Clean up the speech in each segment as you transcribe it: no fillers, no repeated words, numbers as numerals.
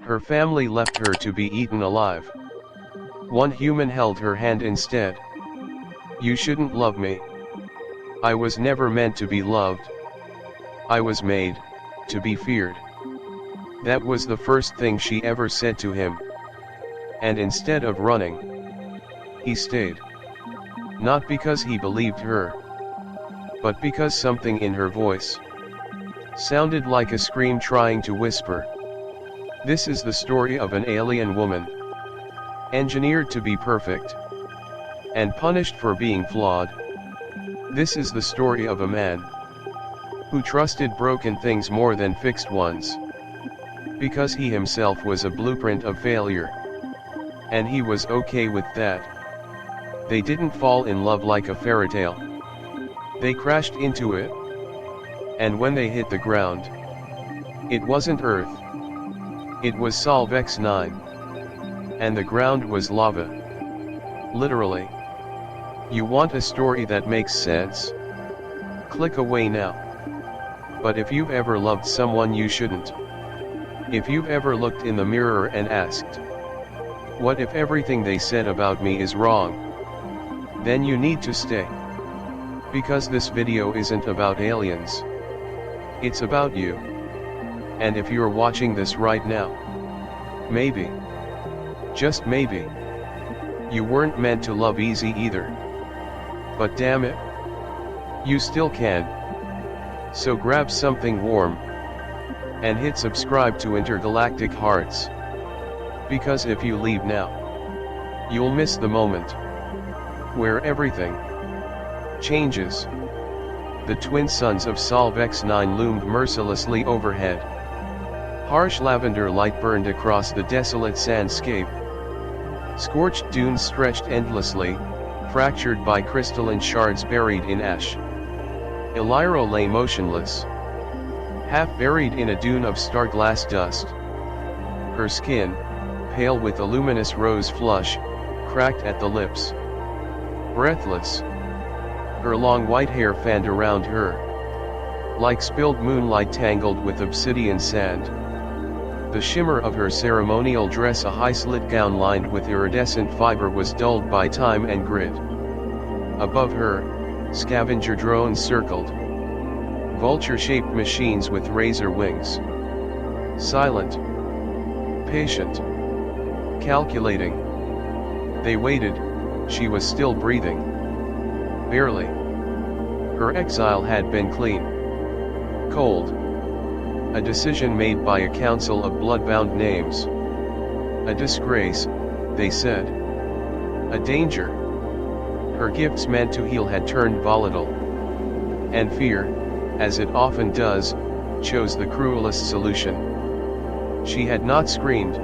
Her family left her to be eaten alive. One human held her hand instead. "You shouldn't love me. I was never meant to be loved. I was made to be feared." That was the first thing she ever said to him. And instead of running, he stayed. Not because he believed her, but because something in her voice sounded like a scream trying to whisper. This is the story of an alien woman, engineered to be perfect, and punished for being flawed. This is the story of a man who trusted broken things more than fixed ones, because he himself was a blueprint of failure, and he was okay with that. They didn't fall in love like a fairy tale. They crashed into it, and when they hit the ground, it wasn't Earth. It was Sol X9, and the ground was lava. Literally. You want a story that makes sense? Click away now. But if you've ever loved someone you shouldn't, if you've ever looked in the mirror and asked, "What if everything they said about me is wrong?" then you need to stay. Because this video isn't about aliens. It's about you. And if you're watching this right now, maybe, just maybe, you weren't meant to love easy either. But damn it, you still can. So grab something warm, and hit subscribe to Intergalactic Hearts. Because if you leave now, you'll miss the moment where everything changes. The twin suns of Sol X9 loomed mercilessly overhead. Harsh lavender light burned across the desolate sandscape. Scorched dunes stretched endlessly, fractured by crystalline shards buried in ash. Illyro lay motionless, half buried in a dune of star-glass dust. Her skin, pale with a luminous rose flush, cracked at the lips. Breathless, her long white hair fanned around her, like spilled moonlight tangled with obsidian sand. The shimmer of her ceremonial dress, a high-slit gown lined with iridescent fiber, was dulled by time and grit. Above her, scavenger drones circled. Vulture-shaped machines with razor wings. Silent. Patient. Calculating. They waited. She was still breathing. Barely. Her exile had been clean. Cold. A decision made by a council of blood-bound names. A disgrace, they said. A danger. Her gifts meant to heal had turned volatile. And fear, as it often does, chose the cruelest solution. She had not screamed.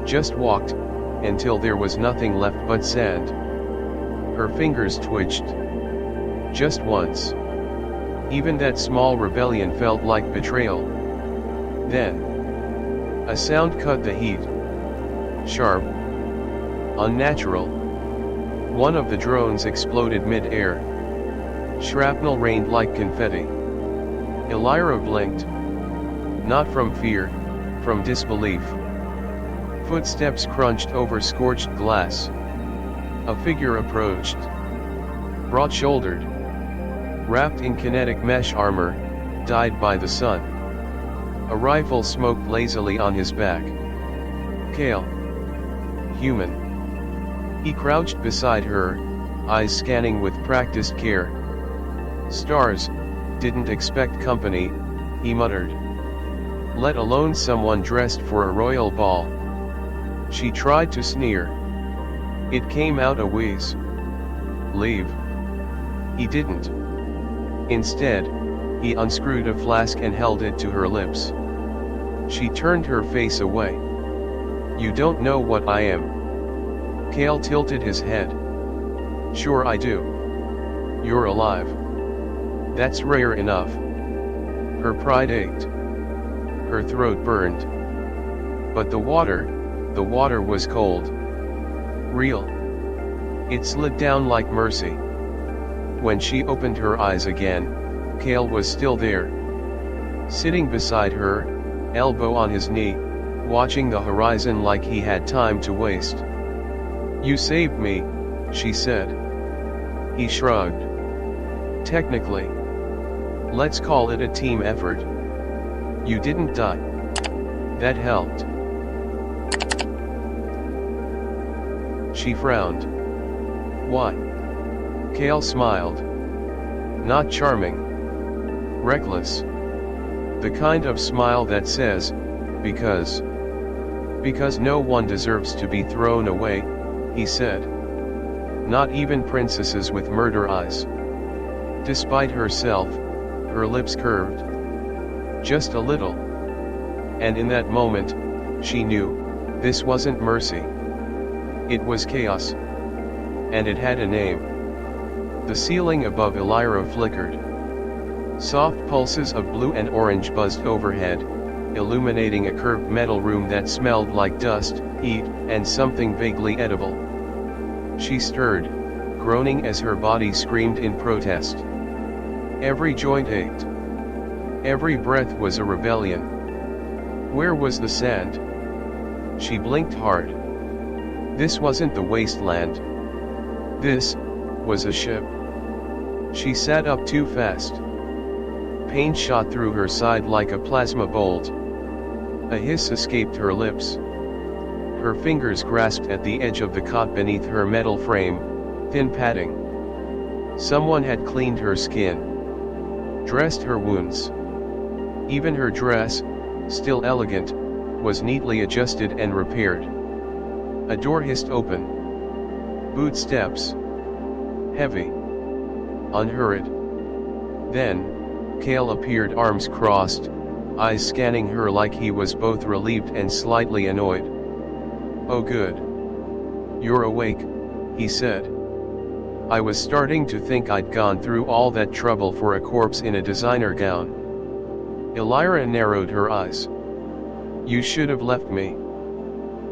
Just walked, until there was nothing left but sand. Her fingers twitched. Just once. Even that small rebellion felt like betrayal. Then, a sound cut the heat. Sharp. Unnatural. One of the drones exploded mid-air. Shrapnel rained like confetti. Illyro blinked. Not from fear, from disbelief. Footsteps crunched over scorched glass. A figure approached. Broad-shouldered. Wrapped in kinetic mesh armor, dyed by the sun. A rifle smoked lazily on his back. Kale. Human. He crouched beside her, eyes scanning with practiced care. "Stars, didn't expect company," he muttered. "Let alone someone dressed for a royal ball." She tried to sneer. It came out a wheeze. "Leave." He didn't. Instead, he unscrewed a flask and held it to her lips. She turned her face away. "You don't know what I am." Kale tilted his head. "Sure I do. You're alive. That's rare enough." Her pride ached. Her throat burned. But the water was cold. Real. It slid down like mercy. When she opened her eyes again, Kale was still there. Sitting beside her, elbow on his knee, watching the horizon like he had time to waste. "You saved me," she said. He shrugged. "Technically. Let's call it a team effort. You didn't die. That helped." She frowned. "Why?" Kale smiled. "Not charming. Reckless. The kind of smile that says, because. Because no one deserves to be thrown away," he said. "Not even princesses with murder eyes." Despite herself, her lips curved. Just a little. And in that moment, she knew, this wasn't mercy. It was chaos. And it had a name. The ceiling above Elira flickered. Soft pulses of blue and orange buzzed overhead, illuminating a curved metal room that smelled like dust, heat, and something vaguely edible. She stirred, groaning as her body screamed in protest. Every joint ached. Every breath was a rebellion. Where was the sand? She blinked hard. This wasn't the wasteland. This was a ship. She sat up too fast. Pain shot through her side like a plasma bolt. A hiss escaped her lips. Her fingers grasped at the edge of the cot beneath her metal frame, thin padding. Someone had cleaned her skin. Dressed her wounds. Even her dress, still elegant, was neatly adjusted and repaired. A door hissed open. Boot steps. Heavy. Unhurried. Then, Kale appeared, arms crossed, eyes scanning her like he was both relieved and slightly annoyed. "Oh good. You're awake," he said. "I was starting to think I'd gone through all that trouble for a corpse in a designer gown." Elira narrowed her eyes. "You should have left me."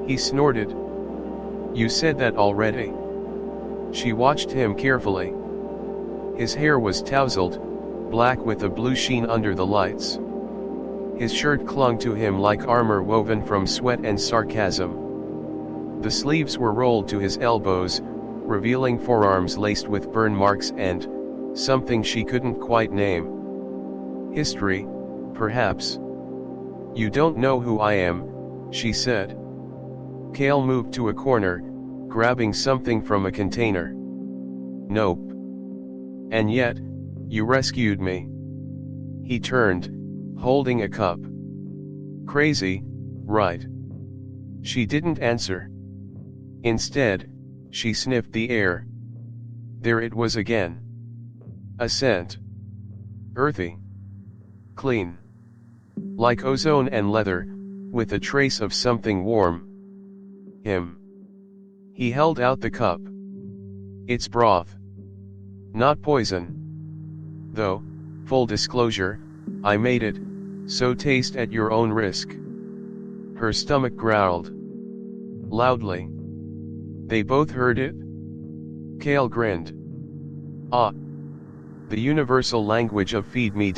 He snorted. "You said that already." She watched him carefully. His hair was tousled, black with a blue sheen under the lights. His shirt clung to him like armor woven from sweat and sarcasm. The sleeves were rolled to his elbows, revealing forearms laced with burn marks and something she couldn't quite name. History, perhaps. "You don't know who I am," she said. Kale moved to a corner, grabbing something from a container. "Nope. And yet, you rescued me." He turned, holding a cup. "Crazy, right?" She didn't answer. Instead, she sniffed the air. There it was again. A scent. Earthy. Clean. Like ozone and leather, with a trace of something warm. Him. He held out the cup. "It's broth. Not poison. Though, full disclosure, I made it, so taste at your own risk." Her stomach growled. Loudly. They both heard it? Kale grinned. "Ah. The universal language of feed me.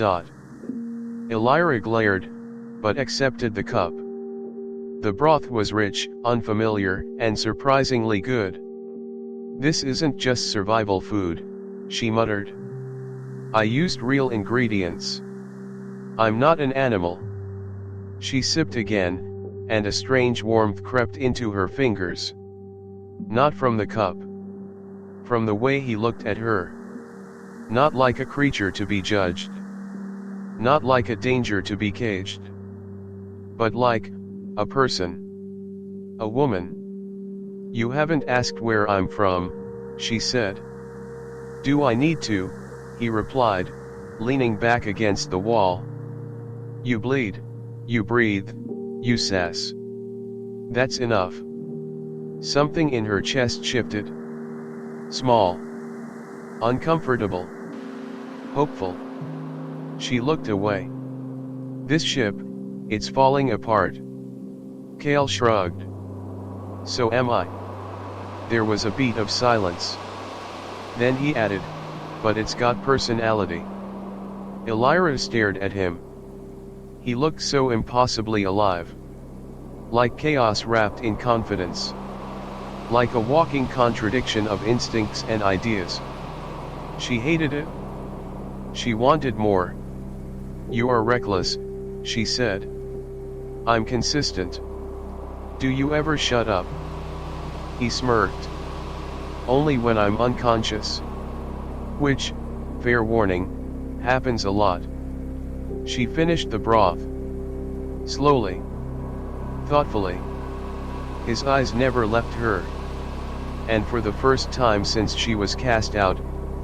Elira glared, but accepted the cup. The broth was rich, unfamiliar, and surprisingly good. "This isn't just survival food," she muttered. "I used real ingredients. I'm not an animal." She sipped again, and a strange warmth crept into her fingers. Not from the cup. From the way he looked at her. Not like a creature to be judged. Not like a danger to be caged. But like a person. A woman. "You haven't asked where I'm from," she said. "Do I need to?" he replied, leaning back against the wall. "You bleed. You breathe. You sass. That's enough." Something in her chest shifted. Small. Uncomfortable. Hopeful. She looked away. "This ship, it's falling apart." Kale shrugged. "So am I." There was a beat of silence. Then he added, "But it's got personality." Elira stared at him. He looked so impossibly alive. Like chaos wrapped in confidence. Like a walking contradiction of instincts and ideas. She hated it. She wanted more. "You are reckless," she said. "I'm consistent. Do you ever shut up?" He smirked. "Only when I'm unconscious. Which, fair warning, happens a lot." She finished the broth. Slowly. Thoughtfully. His eyes never left her. And for the first time since she was cast out,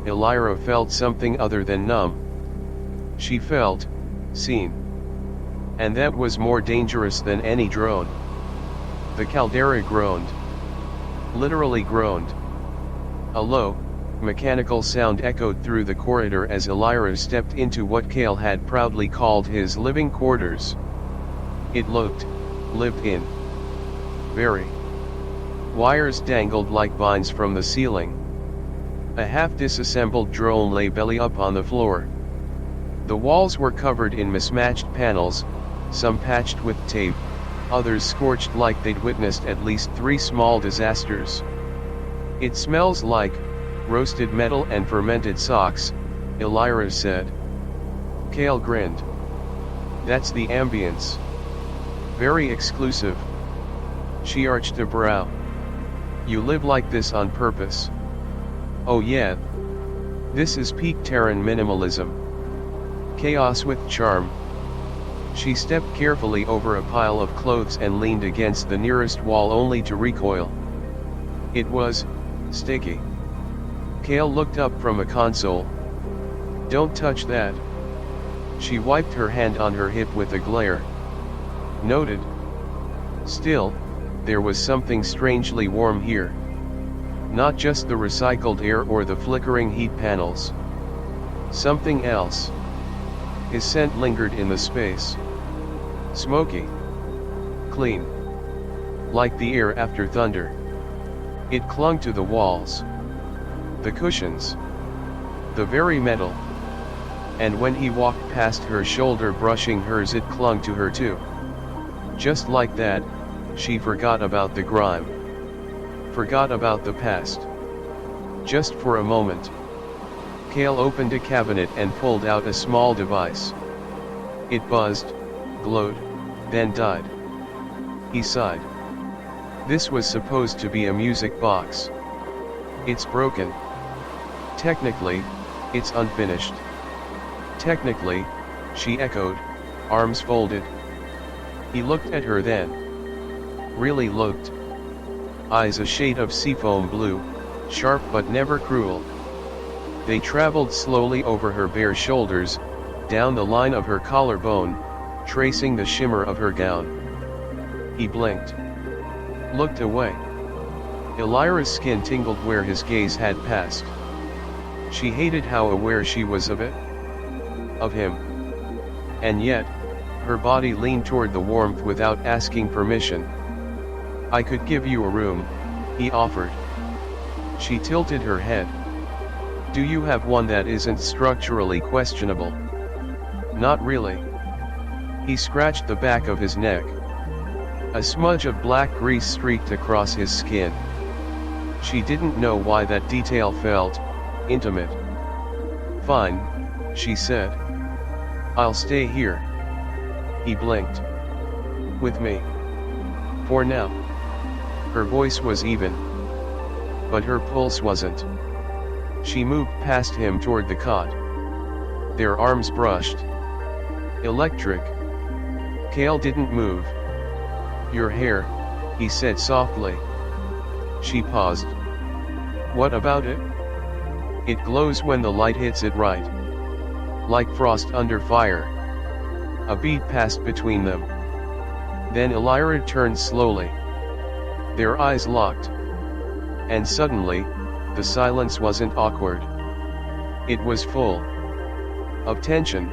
Elira felt something other than numb. She felt seen. And that was more dangerous than any drone. The caldera groaned. Literally groaned. A low, mechanical sound echoed through the corridor as Elira stepped into what Kale had proudly called his living quarters. It looked lived in. Very. Wires dangled like vines from the ceiling. A half-disassembled drone lay belly up on the floor. The walls were covered in mismatched panels, some patched with tape, others scorched like they'd witnessed at least 3 small disasters. "It smells like roasted metal and fermented socks," Elira said. Kale grinned. "That's the ambience. Very exclusive." She arched a brow. "You live like this on purpose?" "Oh yeah. This is peak Terran minimalism. Chaos with charm." She stepped carefully over a pile of clothes and leaned against the nearest wall only to recoil. It was sticky. Kale looked up from a console. "Don't touch that." She wiped her hand on her hip with a glare. Noted. Still, there was something strangely warm here. Not just the recycled air or the flickering heat panels. Something else. His scent lingered in the space. Smoky. Clean. Like the air after thunder. It clung to the walls. The cushions. The very metal. And when he walked past her shoulder brushing hers, it clung to her too. Just like that, she forgot about the grime. Forgot about the past. Just for a moment. Kale opened a cabinet and pulled out a small device. It buzzed, glowed, then died. He sighed. This was supposed to be a music box. It's broken. Technically, it's unfinished. Technically, she echoed, arms folded. He looked at her then. Really looked. Eyes a shade of seafoam blue, sharp but never cruel. They traveled slowly over her bare shoulders, down the line of her collarbone, tracing the shimmer of her gown. He blinked. Looked away. Elira's skin tingled where his gaze had passed. She hated how aware she was of it. Of him. And yet, her body leaned toward the warmth without asking permission. "I could give you a room," he offered. She tilted her head. "Do you have one that isn't structurally questionable?" "Not really." He scratched the back of his neck. A smudge of black grease streaked across his skin. She didn't know why that detail felt intimate. "Fine," she said. "I'll stay here." He blinked. "With me." "For now." Her voice was even. But her pulse wasn't. She moved past him toward the cot. Their arms brushed. Electric. Kale didn't move. "Your hair," he said softly. She paused. "What about it?" "It glows when the light hits it right. Like frost under fire." A beat passed between them. Then Elira turned slowly. Their eyes locked. And suddenly, the silence wasn't awkward. It was full. Of tension.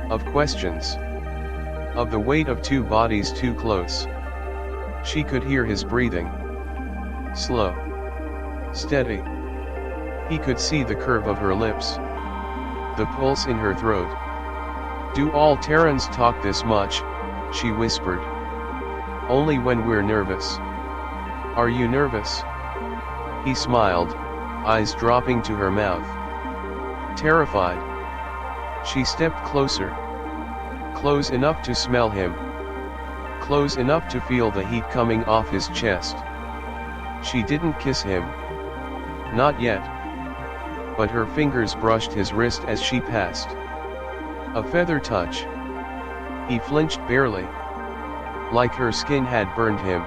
Of questions. Of the weight of 2 bodies too close. She could hear his breathing. Slow. Steady. He could see the curve of her lips. The pulse in her throat. Do all Terrans talk this much? She whispered. Only when we're nervous. Are you nervous? He smiled, eyes dropping to her mouth. Terrified. She stepped closer. Close enough to smell him. Close enough to feel the heat coming off his chest. She didn't kiss him. Not yet. But her fingers brushed his wrist as she passed. A feather touch. He flinched barely. Like her skin had burned him.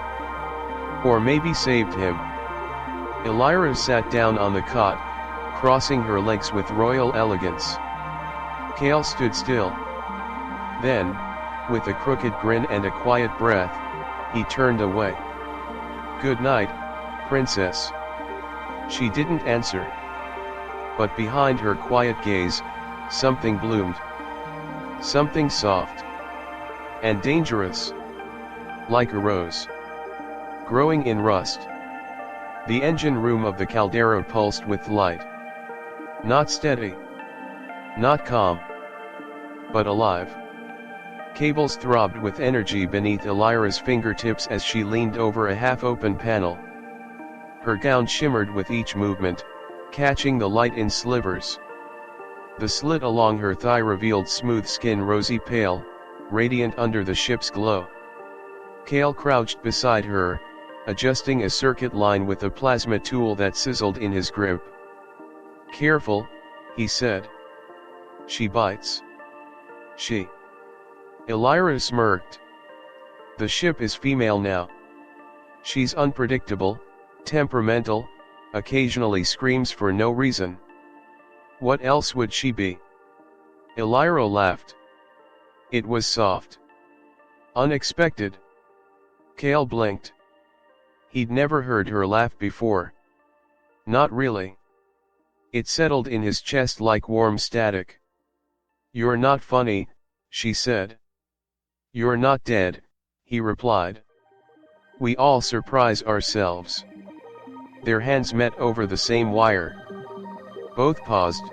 Or maybe saved him. Elira sat down on the cot, crossing her legs with royal elegance. Kale stood still. Then, with a crooked grin and a quiet breath, he turned away. Good night, princess. She didn't answer. But behind her quiet gaze, something bloomed. Something soft. And dangerous. Like a rose. Growing in rust. The engine room of the caldera pulsed with light. Not steady. Not calm. But alive. Cables throbbed with energy beneath Elira's fingertips as she leaned over a half-open panel. Her gown shimmered with each movement, catching the light in slivers. The slit along her thigh revealed smooth skin rosy pale, radiant under the ship's glow. Kale crouched beside her, adjusting a circuit line with a plasma tool that sizzled in his grip. Careful, he said. She bites. She. Elira smirked. The ship is female now. She's unpredictable, temperamental, occasionally screams for no reason. What else would she be? Elira laughed. It was soft. Unexpected. Kale blinked. He'd never heard her laugh before. Not really. It settled in his chest like warm static. You're not funny, she said. You're not dead, he replied. We all surprise ourselves. Their hands met over the same wire. Both paused.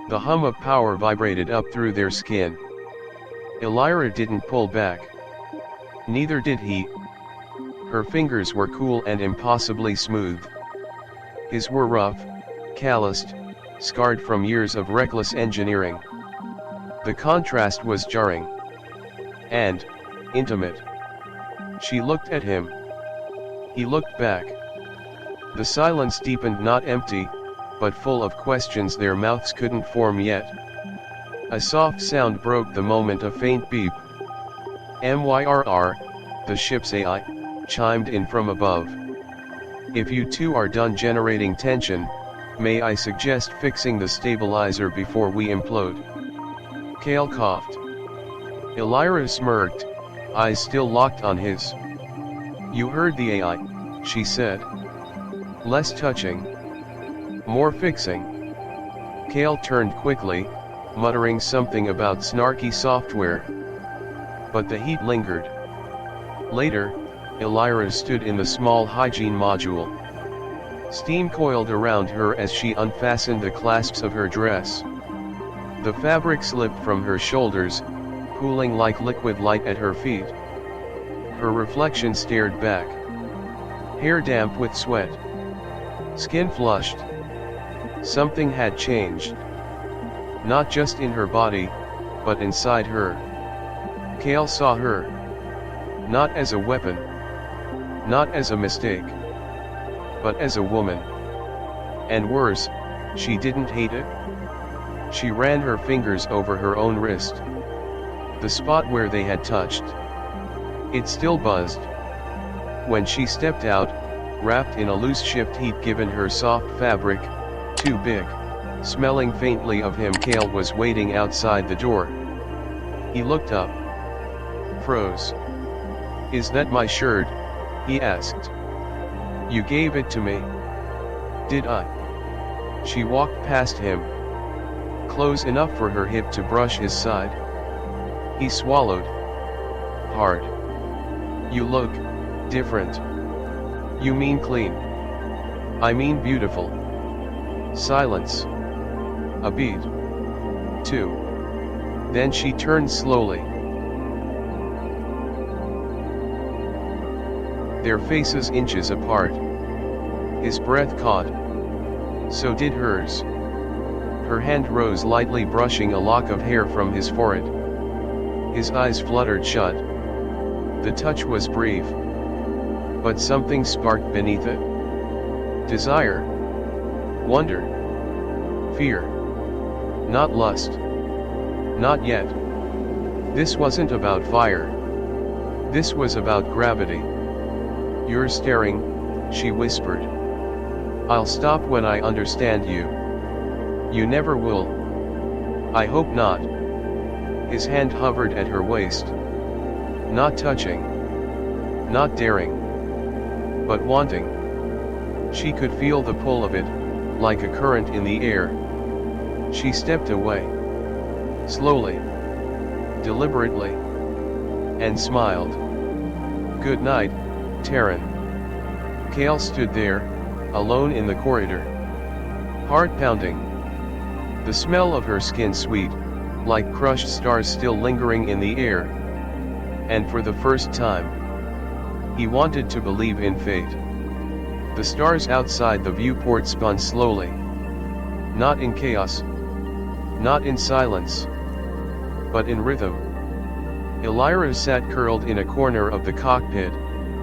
The hum of power vibrated up through their skin. Elira didn't pull back. Neither did he. Her fingers were cool and impossibly smooth. His were rough, calloused, scarred from years of reckless engineering. The contrast was jarring. And intimate. She looked at him. He looked back. The silence deepened, not empty, but full of questions their mouths couldn't form yet. A soft sound broke the moment, a faint beep. MYRR, the ship's AI, chimed in from above. If you two are done generating tension, may I suggest fixing the stabilizer before we implode? Kale coughed. Elira smirked, eyes still locked on his. You heard the AI, she said. Less touching. More fixing. Kale turned quickly, muttering something about snarky software. But the heat lingered. Later, Elira stood in the small hygiene module. Steam coiled around her as she unfastened the clasps of her dress. The fabric slipped from her shoulders, pooling like liquid light at her feet. Her reflection stared back. Hair damp with sweat. Skin flushed. Something had changed. Not just in her body, but inside her. Kale saw her. Not as a weapon. Not as a mistake. But as a woman. And worse, she didn't hate it. She ran her fingers over her own wrist. The spot where they had touched. It still buzzed. When she stepped out, wrapped in a loose shift he'd given her soft fabric, too big, smelling faintly of him, Kale was waiting outside the door. He looked up. Froze. Is that my shirt? He asked. You gave it to me. Did I? She walked past him. Close enough for her hip to brush his side. He swallowed. Hard. You look different. You mean clean? I mean beautiful. Silence. A beat. 2. Then she turned slowly. Their faces inches apart. His breath caught. So did hers. Her hand rose lightly, brushing a lock of hair from his forehead. His eyes fluttered shut. The touch was brief. But something sparked beneath it. Desire. Wonder. Fear. Not lust. Not yet. This wasn't about fire. This was about gravity. You're staring, she whispered. I'll stop when I understand you. You never will. I hope not. His hand hovered at her waist. Not touching. Not daring. But wanting. She could feel the pull of it, like a current in the air. She stepped away. Slowly. Deliberately. And smiled. Good night, Taryn. Kale stood there, alone in the corridor. Heart pounding. The smell of her skin sweet, like crushed stars still lingering in the air. And for the first time, he wanted to believe in fate. The stars outside the viewport spun slowly. Not in chaos. Not in silence. But in rhythm. Elira sat curled in a corner of the cockpit,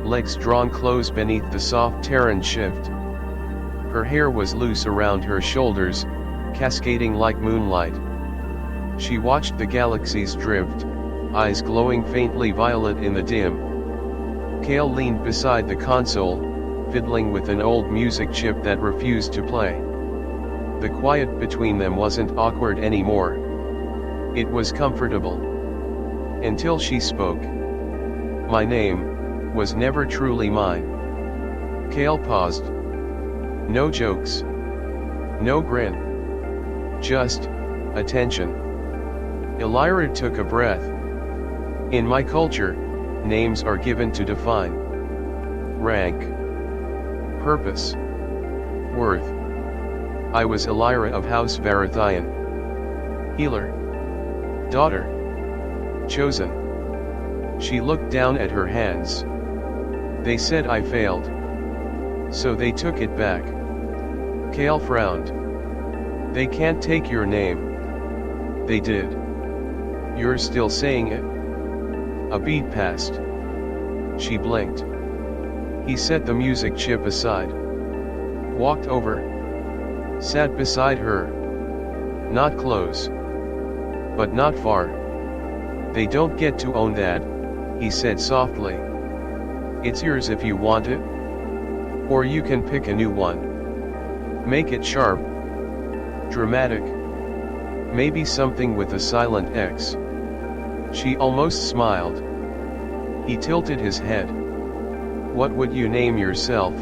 legs drawn close beneath the soft Terran shift. Her hair was loose around her shoulders, cascading like moonlight. She watched the galaxies drift, eyes glowing faintly violet in the dim. Kale leaned beside the console, fiddling with an old music chip that refused to play. The quiet between them wasn't awkward anymore. It was comfortable. Until she spoke. My name was never truly mine. Kale paused. No jokes. No grin. Just attention. Elira took a breath. In my culture, names are given to define rank, purpose, worth. I was Elira of House Varathian. Healer. Daughter. Chosen. She looked down at her hands. They said I failed. So they took it back. Kale frowned. They can't take your name. They did. You're still saying it? A beat passed. She blinked. He set the music chip aside. Walked over. Sat beside her. Not close. But not far. They don't get to own that, he said softly. It's yours if you want it. Or you can pick a new one. Make it sharp. Dramatic. Maybe something with a silent X. She almost smiled. He tilted his head. What would you name yourself,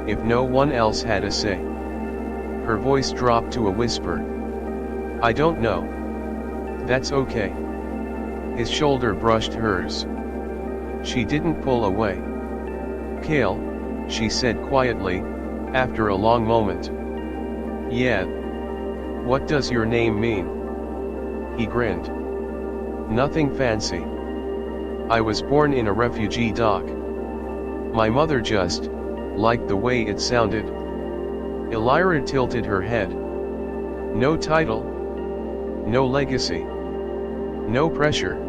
if no one else had a say? Her voice dropped to a whisper. I don't know. That's okay. His shoulder brushed hers. She didn't pull away. Kale, she said quietly, after a long moment. Yeah. What does your name mean? He grinned. Nothing fancy. I was born in a refugee dock. My mother just liked the way it sounded. Elira tilted her head. No title. No legacy. No pressure.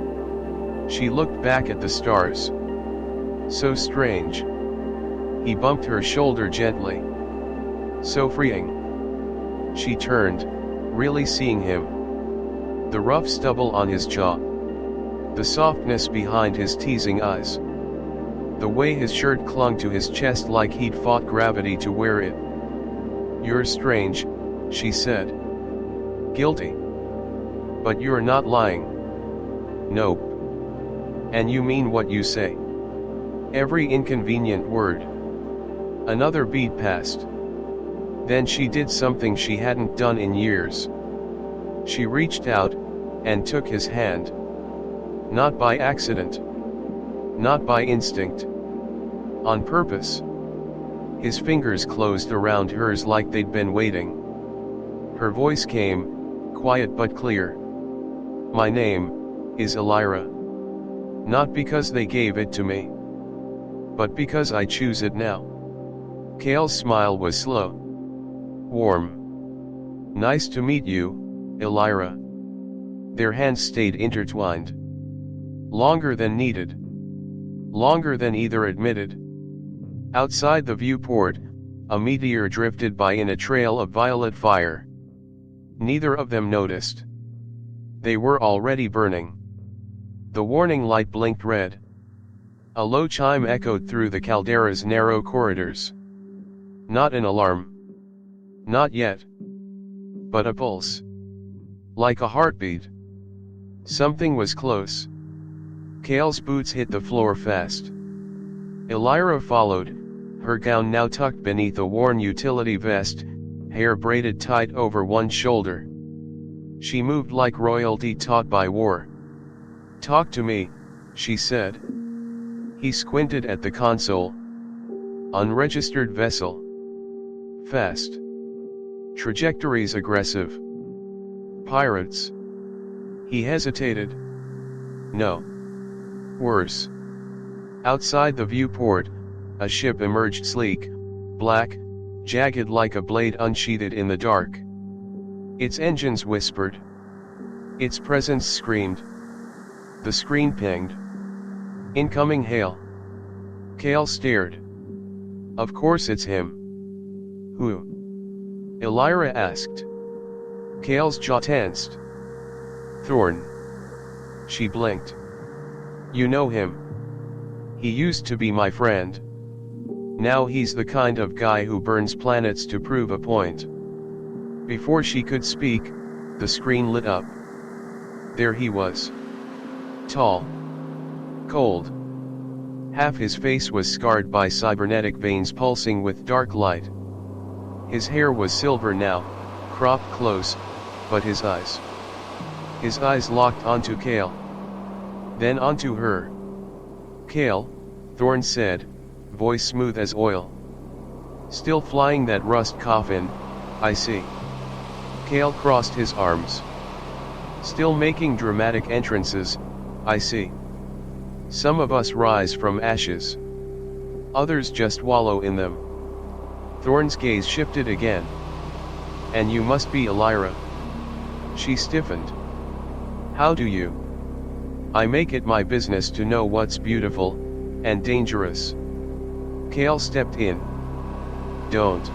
She looked back at the stars. So strange. He bumped her shoulder gently. So freeing. She turned, really seeing him. The rough stubble on his jaw. The softness behind his teasing eyes. The way his shirt clung to his chest like he'd fought gravity to wear it. You're strange, she said. Guilty. But you're not lying. Nope. And you mean what you say. Every inconvenient word. Another beat passed. Then she did something she hadn't done in years. She reached out, and took his hand. Not by accident. Not by instinct. On purpose. His fingers closed around hers like they'd been waiting. Her voice came, quiet but clear. My name is Elira. Not because they gave it to me, but because I choose it now. Kale's smile was slow, warm. Nice to meet you, Elira. Their hands stayed intertwined. Longer than needed. Longer than either admitted. Outside the viewport, a meteor drifted by in a trail of violet fire. Neither of them noticed. They were already burning. The warning light blinked red. A low chime echoed through the caldera's narrow corridors. Not an alarm. Not yet. But a pulse. Like a heartbeat. Something was close. Kale's boots hit the floor fast. Elira followed, her gown now tucked beneath a worn utility vest, hair braided tight over one shoulder. She moved like royalty taught by war. "Talk to me," she said. He squinted at the console. Unregistered vessel. Fast. Trajectories aggressive. Pirates. He hesitated. No. Worse. Outside the viewport, a ship emerged sleek, black, jagged like a blade unsheathed in the dark. Its engines whispered. Its presence screamed. The screen pinged. Incoming hail. Kale stared. Of course it's him. Who? Elira asked. Kale's jaw tensed. Thorn. She blinked. You know him. He used to be my friend. Now he's the kind of guy who burns planets to prove a point. Before she could speak, the screen lit up. There he was. Tall. Cold. Half his face was scarred by cybernetic veins pulsing with dark light. His hair was silver now, cropped close, but his eyes locked onto Kale. Then onto her. Kale, Thorn said, voice smooth as oil. Still flying that rust coffin, I see. Kale crossed his arms. Still making dramatic entrances, I see. Some of us rise from ashes. Others just wallow in them. Thorn's gaze shifted again. And you must be Elira. She stiffened. How do you? I make it my business to know what's beautiful, and dangerous. Kale stepped in. Don't.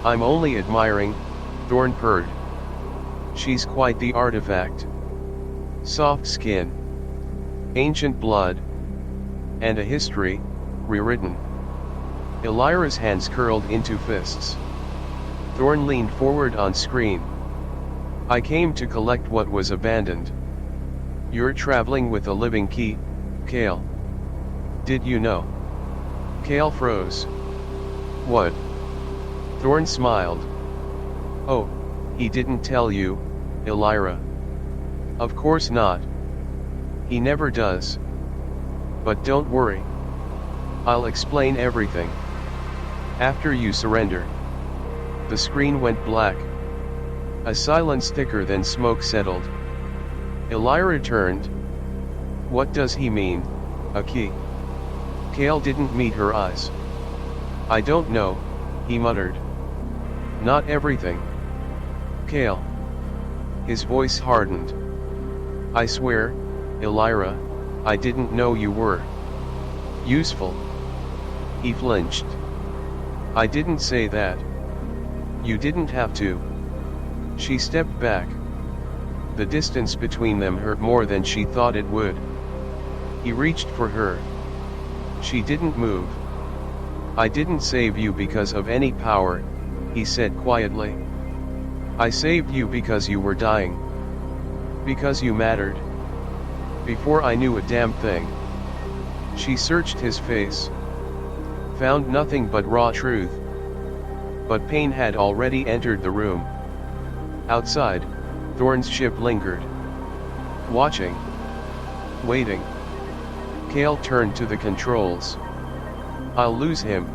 I'm only admiring, Thorn purred. She's quite the artifact. Soft skin. Ancient blood. And a history, rewritten. Elira's hands curled into fists. Thorn leaned forward on screen. I came to collect what was abandoned. You're traveling with a living key, Kale. Did you know? Kale froze. What? Thorn smiled. Oh, he didn't tell you, Elira. Of course not. He never does. But don't worry. I'll explain everything. After you surrender. The screen went black. A silence thicker than smoke settled. Elira turned. What does he mean, a key? Kale didn't meet her eyes. I don't know, he muttered. Not everything. Kale. His voice hardened. I swear, Elira, I didn't know you were useful. He flinched. I didn't say that. You didn't have to. She stepped back. The distance between them hurt more than she thought it would. He reached for her. She didn't move. I didn't save you because of any power, he said quietly. I saved you because you were dying. Because you mattered. Before I knew a damn thing. She searched his face. Found nothing but raw truth. But pain had already entered the room. Outside, Thorn's ship lingered. Watching. Waiting. Kale turned to the controls. I'll lose him.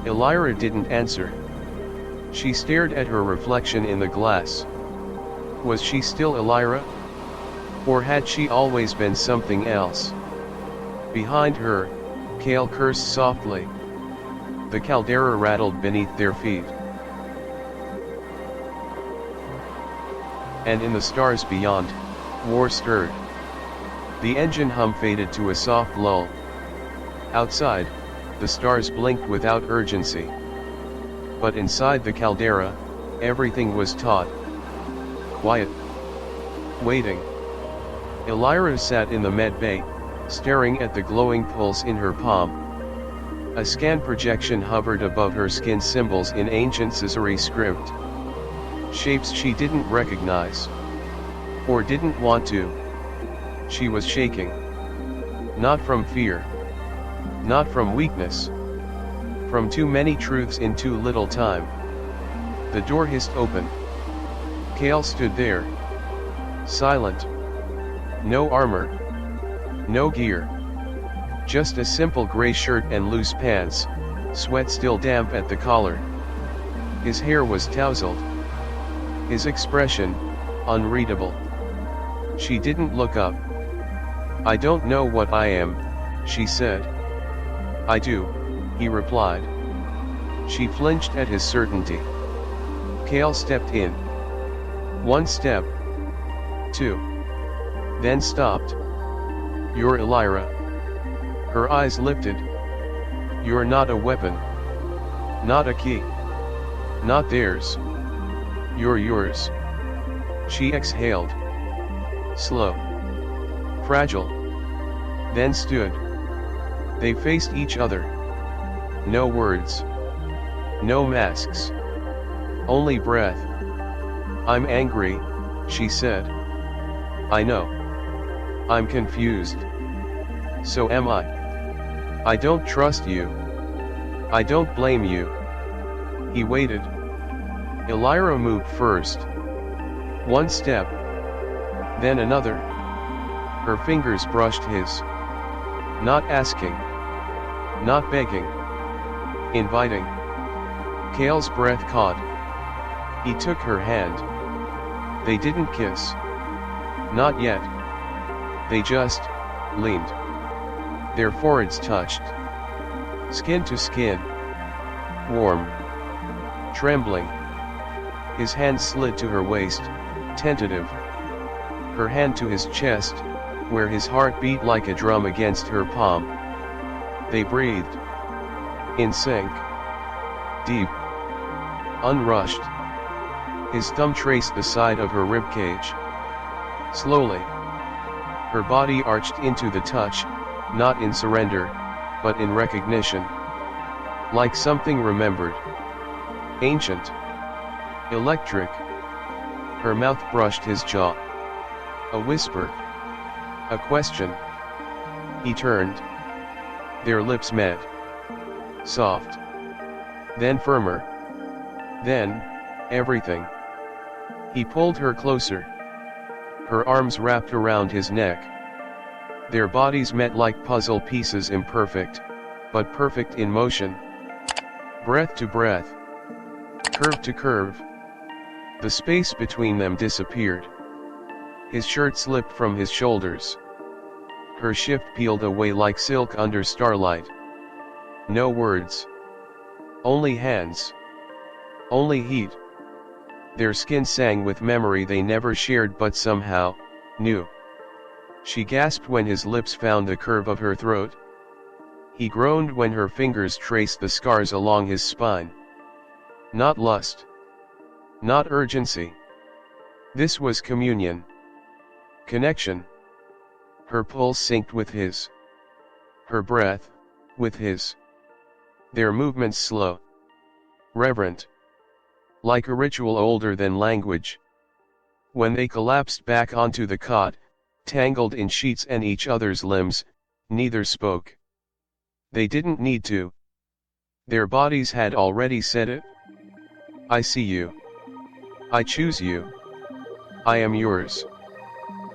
Elira didn't answer. She stared at her reflection in the glass. Was she still Elira? Or had she always been something else? Behind her, Kale cursed softly. The caldera rattled beneath their feet. And in the stars beyond, war stirred. The engine hum faded to a soft lull. Outside, the stars blinked without urgency. But inside the caldera, everything was taut. Quiet. Waiting. Elira sat in the med bay, staring at the glowing pulse in her palm. A scan projection hovered above her skin, symbols in ancient Caesare script. Shapes she didn't recognize. Or didn't want to. She was shaking. Not from fear. Not from weakness. From too many truths in too little time. The door hissed open. Kale stood there. Silent. No armor. No gear. Just a simple gray shirt and loose pants, sweat still damp at the collar. His hair was tousled. His expression, unreadable. She didn't look up. "I don't know what I am," she said. "I do," he replied. She flinched at his certainty. Kale stepped in. One step. Two. Then stopped. "You're Elira." Her eyes lifted. "You're not a weapon. Not a key. Not theirs. You're yours." She exhaled. Slow. Fragile. Then stood. They faced each other. No words. No masks. Only breath. "I'm angry," she said. "I know. I'm confused. So am I. I don't trust you. I don't blame you." He waited. Elira moved first. One step. Then another. Her fingers brushed his. Not asking. Not begging. Inviting. Kale's breath caught. He took her hand. They didn't kiss. Not yet. They just leaned. Their foreheads touched. Skin to skin. Warm. Trembling. His hand slid to her waist, tentative. Her hand to his chest, where his heart beat like a drum against her palm. They breathed. In sync. Deep. Unrushed. His thumb traced the side of her ribcage. Slowly. Her body arched into the touch, not in surrender, but in recognition. Like something remembered. Ancient. Electric. Her mouth brushed his jaw. A whisper. A question. He turned. Their lips met. Soft. Then firmer. Then, everything. He pulled her closer. Her arms wrapped around his neck. Their bodies met like puzzle pieces, imperfect, but perfect in motion. Breath to breath. Curve to curve. The space between them disappeared. His shirt slipped from his shoulders. Her shift peeled away like silk under starlight. No words. Only hands. Only heat. Their skin sang with memory they never shared but somehow knew. She gasped when his lips found the curve of her throat. He groaned when her fingers traced the scars along his spine. Not lust. Not urgency. This was communion. Connection. Her pulse synced with his. Her breath, with his. Their movements slow. Reverent. Like a ritual older than language. When they collapsed back onto the cot, tangled in sheets and each other's limbs, neither spoke. They didn't need to. Their bodies had already said it. "I see you. I choose you. I am yours."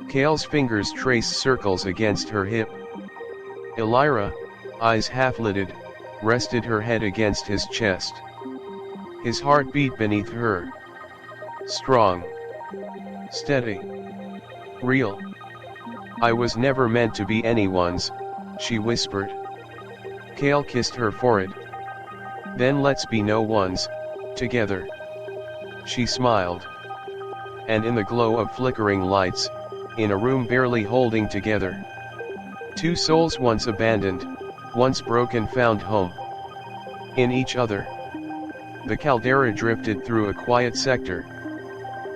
Kale's fingers traced circles against her hip. Elira, eyes half-lidded, rested her head against his chest. His heart beat beneath her. Strong. Steady. Real. I was never meant to be anyone's, she whispered. Kale kissed her forehead. Then let's be no one's, together. She smiled. And in the glow of flickering lights, in a room barely holding together, two souls once abandoned, once broken found home in each other. The caldera drifted through a quiet sector.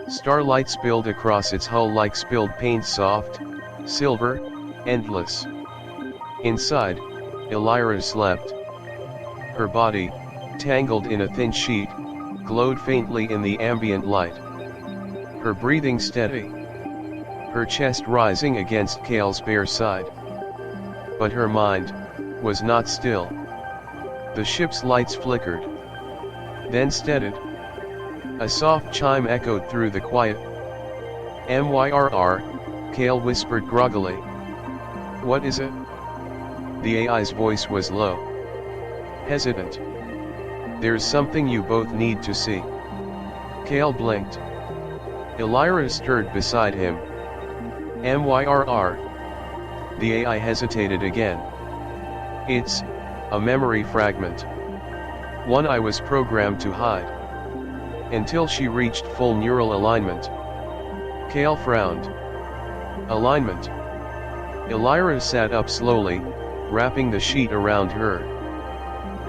Starlight spilled across its hull like spilled paint, soft, silver, endless. Inside, Elira slept. Her body, tangled in a thin sheet, glowed faintly in the ambient light. Her breathing steady. Her chest rising against Kale's bare side. But her mind was not still. The ship's lights flickered, then steadied. A soft chime echoed through the quiet. "Myrr," Kale whispered groggily. "What is it?" The AI's voice was low, hesitant. "There's something you both need to see." Kale blinked. Elira stirred beside him. "Myrr." The AI hesitated again. "It's a memory fragment. One I was programmed to hide." Until she reached full neural alignment. Kale frowned. "Alignment?" Elira sat up slowly, wrapping the sheet around her.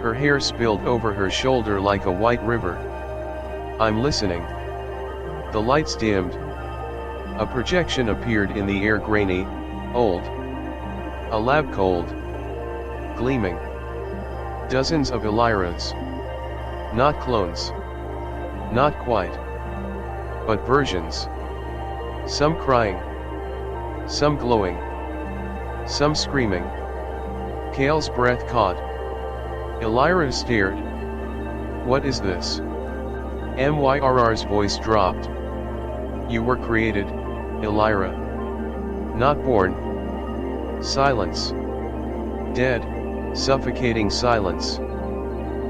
Her hair spilled over her shoulder like a white river. "I'm listening." The lights dimmed. A projection appeared in the air, grainy, old. A lab cold. Gleaming. Dozens of Eliras. Not clones. Not quite. But versions. Some crying. Some glowing. Some screaming. Kale's breath caught. Elira stared. "What is this?" Myrr's voice dropped. "You were created, Elira. Not born." Silence. Dead, suffocating silence.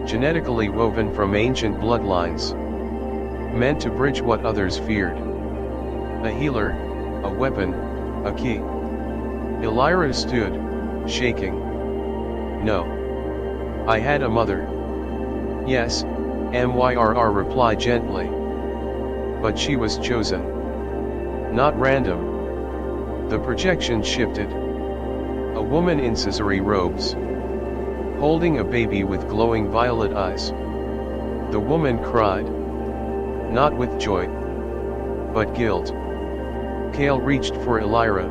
Genetically woven from ancient bloodlines. Meant to bridge what others feared. A healer, a weapon, a key. Elira stood, shaking. "No. I had a mother." "Yes," Myrr replied gently. "But she was chosen. Not random." The projection shifted. A woman in scissory robes. Holding a baby with glowing violet eyes. The woman cried. Not with joy. But guilt. Kale reached for Elira.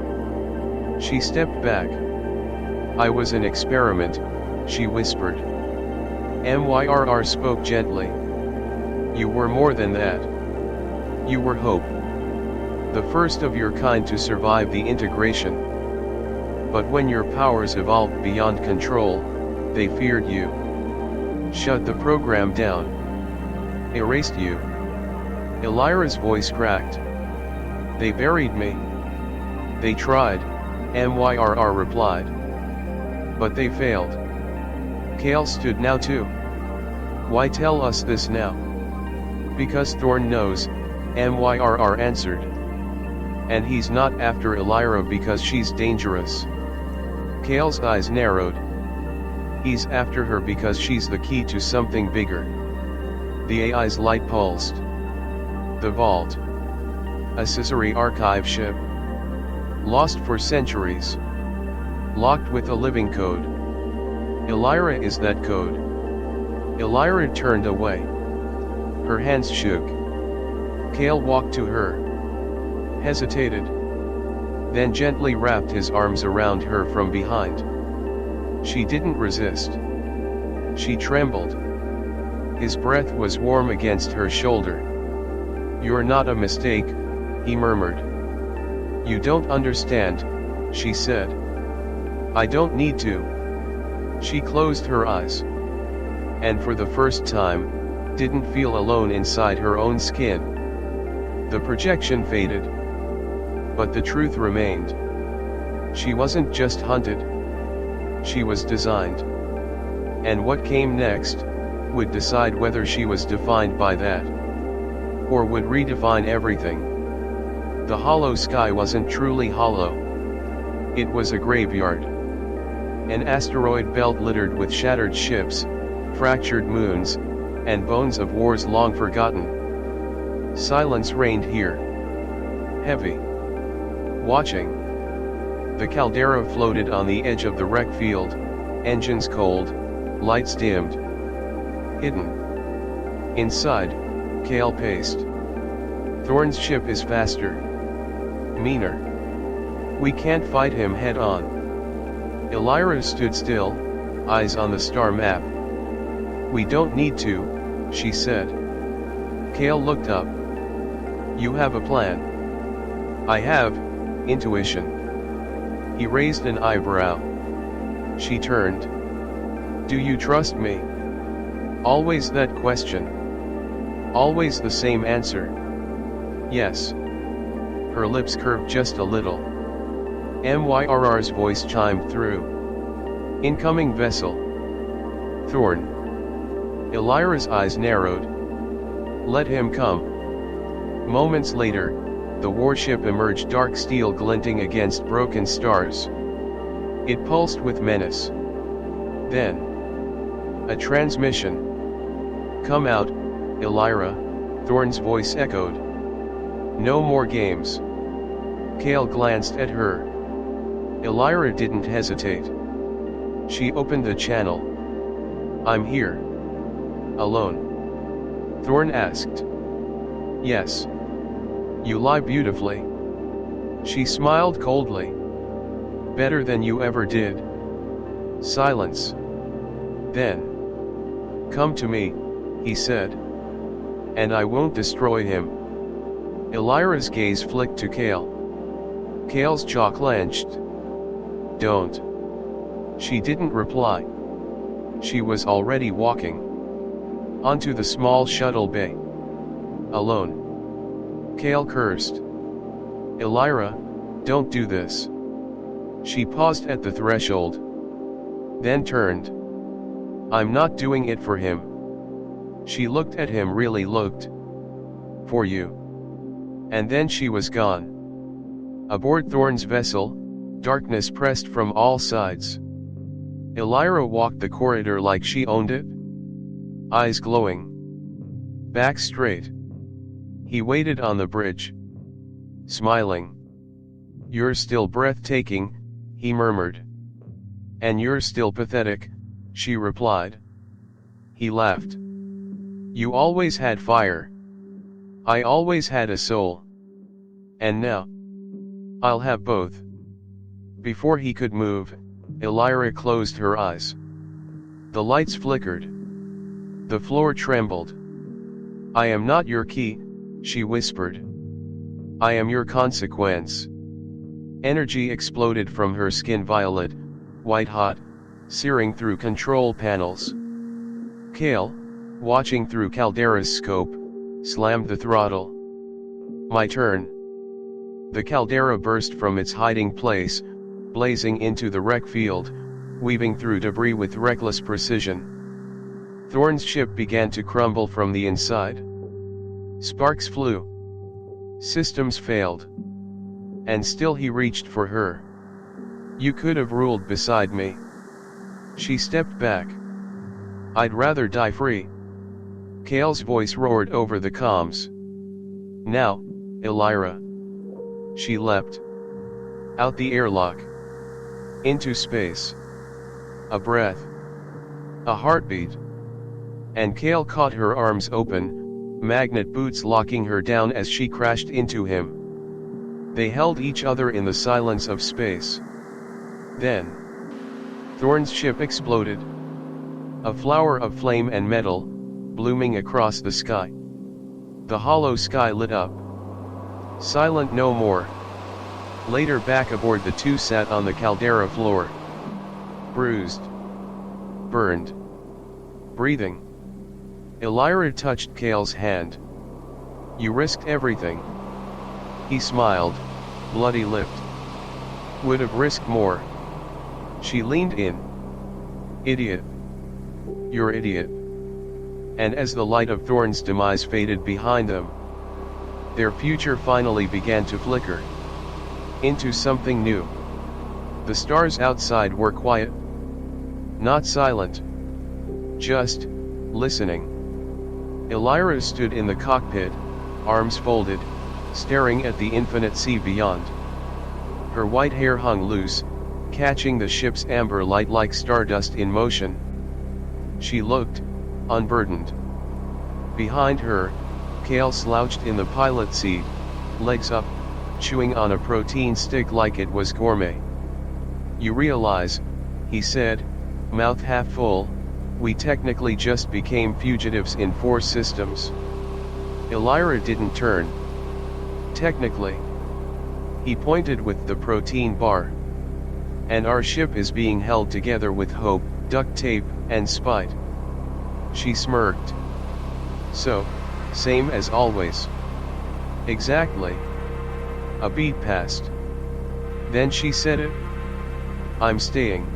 She stepped back. "I was an experiment," she whispered. Myrr spoke gently. "You were more than that. You were hope. The first of your kind to survive the integration. But when your powers evolved beyond control, they feared you. Shut the program down. Erased you." Elira's voice cracked. "They buried me." "They tried," Myrr replied. "But they failed." Kale stood now too. "Why tell us this now?" "Because Thorn knows," Myrr answered. "And he's not after Elira because she's dangerous." Kale's eyes narrowed. "He's after her because she's the key to something bigger." The AI's light pulsed. The vault. A scissory archive ship. Lost for centuries. Locked with a living code. Elira is that code. Elira turned away. Her hands shook. Kale walked to her. Hesitated. Then gently wrapped his arms around her from behind. She didn't resist. She trembled. His breath was warm against her shoulder. "You're not a mistake," he murmured. "You don't understand," she said. "I don't need to." She closed her eyes. And for the first time, didn't feel alone inside her own skin. The projection faded. But the truth remained. She wasn't just hunted. She was designed. And what came next, would decide whether she was defined by that. Or would redefine everything. The hollow sky wasn't truly hollow. It was a graveyard. An asteroid belt littered with shattered ships, fractured moons, and bones of wars long forgotten. Silence reigned here. Heavy. Watching. The caldera floated on the edge of the wreck field, engines cold, lights dimmed. Hidden. Inside, Kale paced. Thorn's ship is faster. Meaner. We can't fight him head on. Elira stood still, eyes on the star map. We don't need to, she said. Kale looked up. You have a plan. I have, intuition. He raised an eyebrow. She turned. Do you trust me? Always that question. Always the same answer. Yes. Her lips curved just a little. Myrr's voice chimed through. Incoming vessel. Thorn. Elira's eyes narrowed. Let him come. Moments later, the warship emerged, dark steel glinting against broken stars. It pulsed with menace. Then. A transmission. Come out, Elira, Thorn's voice echoed. No more games. Kale glanced at her. Elira didn't hesitate. She opened the channel. I'm here. Alone? Thorn asked. Yes. You lie beautifully. She smiled coldly. Better than you ever did. Silence. Then. Come to me, he said. And I won't destroy him. Elira's gaze flicked to Kale. Kale's jaw clenched. Don't. She didn't reply. She was already walking. Onto the small shuttle bay. Alone. Kale cursed. Elira, don't do this. She paused at the threshold. Then turned. I'm not doing it for him. She looked at him, really looked. For you. And then she was gone. Aboard Thorn's vessel, darkness pressed from all sides. Elira walked the corridor like she owned it. Eyes glowing. Back straight. He waited on the bridge. Smiling. You're still breathtaking, he murmured. And you're still pathetic, she replied. He laughed. You always had fire. I always had a soul. And now, I'll have both. Before he could move, Elira closed her eyes. The lights flickered. The floor trembled. I am not your key, she whispered. I am your consequence. Energy exploded from her skin, violet, white hot, searing through control panels. Kale, watching through Caldera's scope, slammed the throttle. My turn. The caldera burst from its hiding place, blazing into the wreck field, weaving through debris with reckless precision. Thorn's ship began to crumble from the inside. Sparks flew. Systems failed. And still he reached for her. You could have ruled beside me. She stepped back. I'd rather die free. Kale's voice roared over the comms. Now, Elira. She leapt. Out the airlock. Into space. A breath. A heartbeat. And Kale caught her arms open, magnet boots locking her down as she crashed into him. They held each other in the silence of space. Then, Thorn's ship exploded. A flower of flame and metal, blooming across the sky. The hollow sky lit up. Silent no more. Later, back aboard, the two sat on the caldera floor. Bruised. Burned. Breathing. Elira touched Kale's hand. You risked everything. He smiled, bloody-lipped. Would have risked more. She leaned in. Idiot. You're idiot. And as the light of Thorn's demise faded behind them, their future finally began to flicker into something new. The stars outside were quiet. Not silent. Just listening. Elira stood in the cockpit, arms folded, staring at the infinite sea beyond. Her white hair hung loose, catching the ship's amber light like stardust in motion. She looked unburdened. Behind her, Kale slouched in the pilot seat, legs up, chewing on a protein stick like it was gourmet. "You realize," he said, mouth half full, "we technically just became fugitives in 4 systems." Elira didn't turn. "Technically." He pointed with the protein bar. "And our ship is being held together with hope, duct tape, and spite." She smirked. "So, same as always." "Exactly." A beat passed. Then she said it. "I'm staying."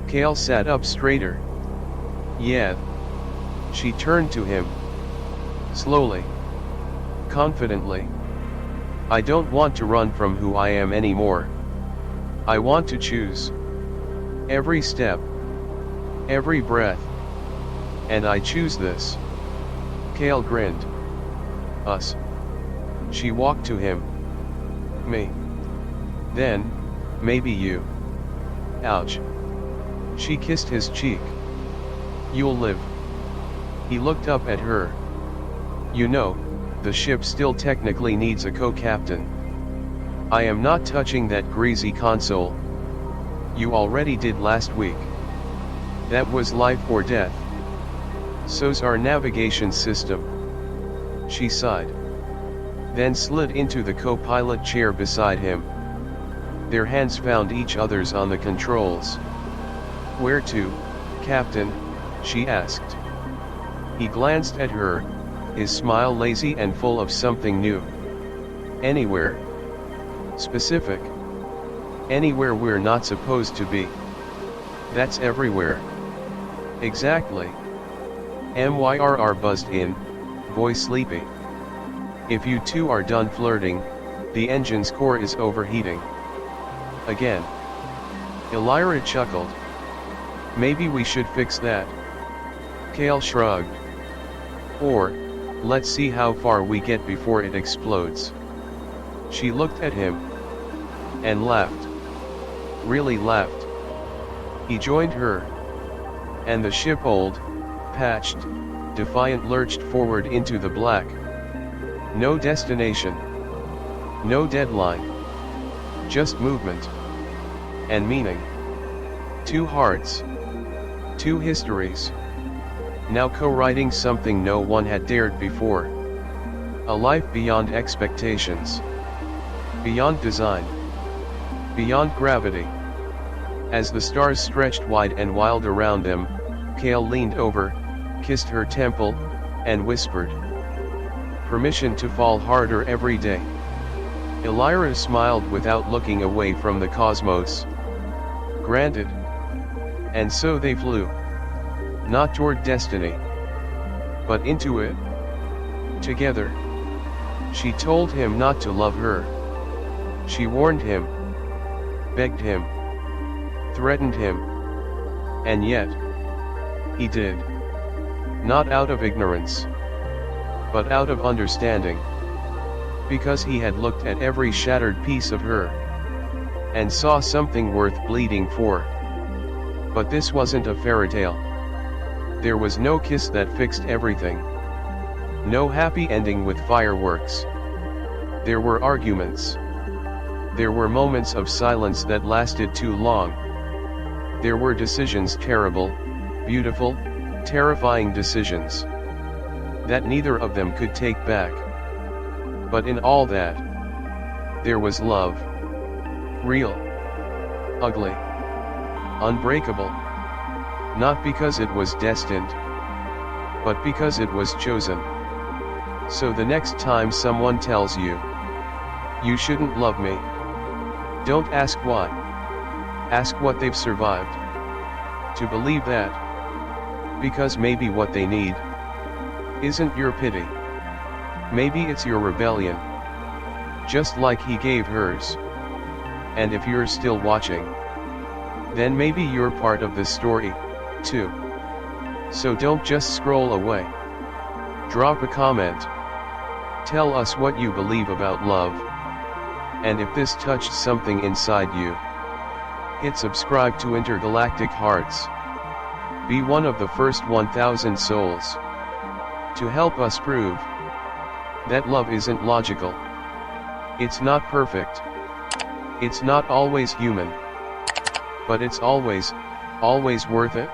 Kale sat up straighter. "Yeah." She turned to him. Slowly. Confidently. "I don't want to run from who I am anymore. I want to choose. Every step. Every breath. And I choose this." Kale grinned. "Us." She walked to him. "Me. Then, maybe you." "Ouch." She kissed his cheek. "You'll live." He looked up at her. "You know, the ship still technically needs a co-captain. I am not touching that greasy console. You already did last week. That was life or death. So's our navigation system." She sighed. Then slid into the co-pilot chair beside him. Their hands found each other's on the controls. "Where to, Captain?" she asked. He glanced at her, his smile lazy and full of something new. "Anywhere." "Specific?" "Anywhere we're not supposed to be." "That's everywhere." "Exactly." MYRR buzzed in, voice sleepy. "If you two are done flirting, the engine's core is overheating." Again. Elira chuckled. "Maybe we should fix that." Kale shrugged. "Or, let's see how far we get before it explodes." She looked at him. And laughed. Really laughed. He joined her. And the ship, old, patched, defiant, lurched forward into the black. No destination. No deadline. Just movement. And meaning. 2 hearts. 2 histories. Now co-writing something no one had dared before. A life beyond expectations. Beyond design. Beyond gravity. As the stars stretched wide and wild around them, Kale leaned over, kissed her temple, and whispered, "Permission to fall harder every day." Elira smiled without looking away from the cosmos. "Granted." And so they flew. Not toward destiny, but into it. Together. She told him not to love her. She warned him. Begged him. Threatened him. And yet, he did. Not out of ignorance, but out of understanding. Because he had looked at every shattered piece of her, and saw something worth bleeding for. But this wasn't a fairy tale. There was no kiss that fixed everything. No happy ending with fireworks. There were arguments. There were moments of silence that lasted too long. There were decisions, terrible, beautiful, terrifying decisions, that neither of them could take back. But in all that, there was love. Real. Ugly. Unbreakable. Not because it was destined, but because it was chosen. So the next time someone tells you, "You shouldn't love me," don't ask why. Ask what they've survived to believe that. Because maybe what they need isn't your pity. Maybe it's your rebellion. Just like he gave hers. And if you're still watching, then maybe you're part of the story, too. So don't just scroll away. Drop a comment. Tell us what you believe about love. And if this touched something inside you, hit subscribe to Intergalactic Hearts. Be one of the first 1,000 souls to help us prove that love isn't logical. It's not perfect. It's not always human. But it's always worth it.